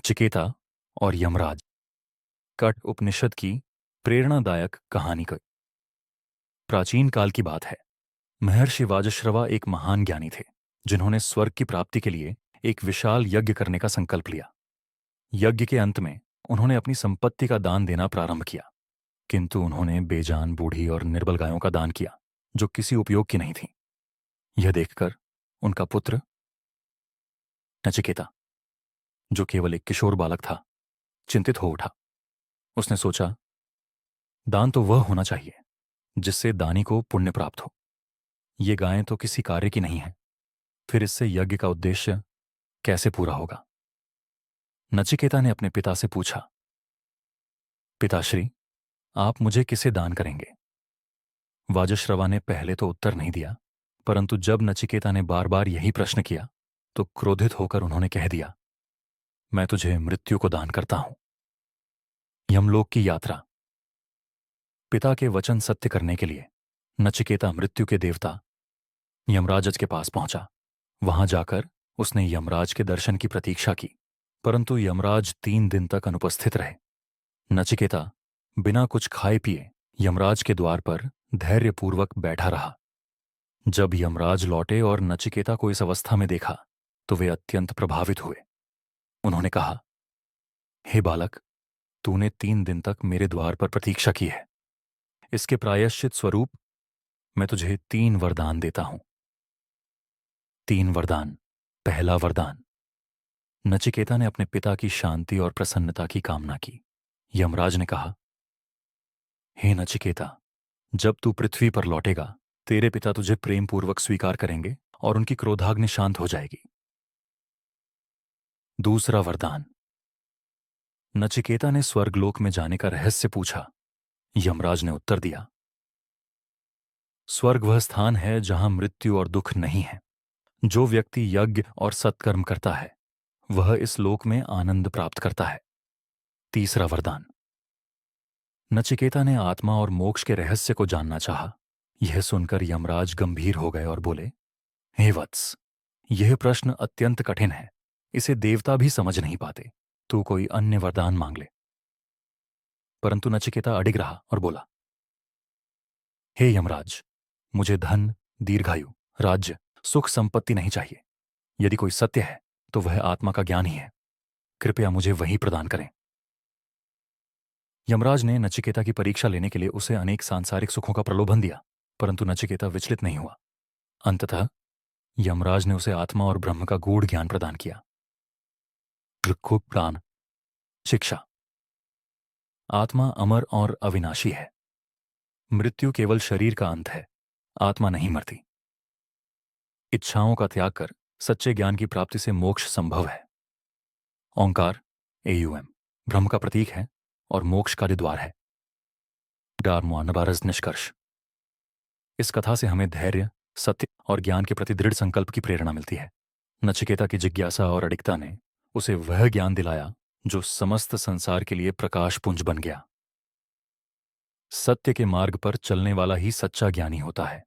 नचिकेता और यमराज। कठ उपनिषद की प्रेरणादायक कहानी का प्राचीन काल की बात है। महर्षि वाजश्रवा एक महान ज्ञानी थे, जिन्होंने स्वर्ग की प्राप्ति के लिए एक विशाल यज्ञ करने का संकल्प लिया। यज्ञ के अंत में उन्होंने अपनी संपत्ति का दान देना प्रारंभ किया, किंतु उन्होंने बेजान बूढ़ी और निर्बल गायों का दान किया, जो किसी उपयोग की नहीं थीं। यह देखकर उनका पुत्र नचिकेता, जो केवल एक किशोर बालक था, चिंतित हो उठा। उसने सोचा, दान तो वह होना चाहिए जिससे दानी को पुण्य प्राप्त हो। ये गायें तो किसी कार्य की नहीं है, फिर इससे यज्ञ का उद्देश्य कैसे पूरा होगा? नचिकेता ने अपने पिता से पूछा, पिताश्री, आप मुझे किसे दान करेंगे? वाजश्रवा ने पहले तो उत्तर नहीं दिया, परंतु जब नचिकेता ने बार बार यही प्रश्न किया तो क्रोधित होकर उन्होंने कह दिया, मैं तुझे मृत्यु को दान करता हूं। यमलोक की यात्रा। पिता के वचन सत्य करने के लिए नचिकेता मृत्यु के देवता यमराज के पास पहुंचा। वहां जाकर उसने यमराज के दर्शन की प्रतीक्षा की, परंतु यमराज 3 दिन तक अनुपस्थित रहे। नचिकेता बिना कुछ खाए पिए यमराज के द्वार पर धैर्यपूर्वक बैठा रहा। जब यमराज लौटे और नचिकेता को इस अवस्था में देखा तो वे अत्यंत प्रभावित हुए। उन्होंने कहा, हे बालक, तूने 3 दिन तक मेरे द्वार पर प्रतीक्षा की है। इसके प्रायश्चित स्वरूप मैं तुझे 3 वरदान देता हूं। 3 वरदान। पहला वरदान। नचिकेता ने अपने पिता की शांति और प्रसन्नता की कामना की। यमराज ने कहा, हे नचिकेता, जब तू पृथ्वी पर लौटेगा, तेरे पिता तुझे प्रेम पूर्वक स्वीकार करेंगे और उनकी क्रोधाग्नि शांत हो जाएगी। दूसरा वरदान। नचिकेता ने स्वर्गलोक में जाने का रहस्य पूछा। यमराज ने उत्तर दिया, स्वर्ग वह स्थान है जहां मृत्यु और दुख नहीं है। जो व्यक्ति यज्ञ और सत्कर्म करता है वह इस लोक में आनंद प्राप्त करता है। तीसरा वरदान। नचिकेता ने आत्मा और मोक्ष के रहस्य को जानना चाहा। यह सुनकर यमराज गंभीर हो गए और बोले, हे वत्स, यह प्रश्न अत्यंत कठिन है, इसे देवता भी समझ नहीं पाते। तू कोई अन्य वरदान मांग ले। परंतु नचिकेता अडिग रहा और बोला, हे यमराज, मुझे धन, दीर्घायु, राज्य, सुख संपत्ति नहीं चाहिए। यदि कोई सत्य है तो वह आत्मा का ज्ञान ही है। कृपया मुझे वही प्रदान करें। यमराज ने नचिकेता की परीक्षा लेने के लिए उसे अनेक सांसारिक सुखों का प्रलोभन दिया, परंतु नचिकेता विचलित नहीं हुआ। अंततः यमराज ने उसे आत्मा और ब्रह्म का गूढ़ ज्ञान प्रदान किया। ऋक्कुक प्राण। शिक्षा। आत्मा अमर और अविनाशी है। मृत्यु केवल शरीर का अंत है, आत्मा नहीं मरती। इच्छाओं का त्याग कर सच्चे ज्ञान की प्राप्ति से मोक्ष संभव है। ओंकार AUM ब्रह्म का प्रतीक है और मोक्ष का द्वार है। डार्मोनबारस निष्कर्ष। इस कथा से हमें धैर्य, सत्य और ज्ञान के प्रति दृढ़ संकल्प की प्रेरणा मिलती है। नचिकेता की जिज्ञासा और अडिगता ने उसे वह ज्ञान दिलाया जो समस्त संसार के लिए प्रकाश पुंज बन गया। सत्य के मार्ग पर चलने वाला ही सच्चा ज्ञानी होता है।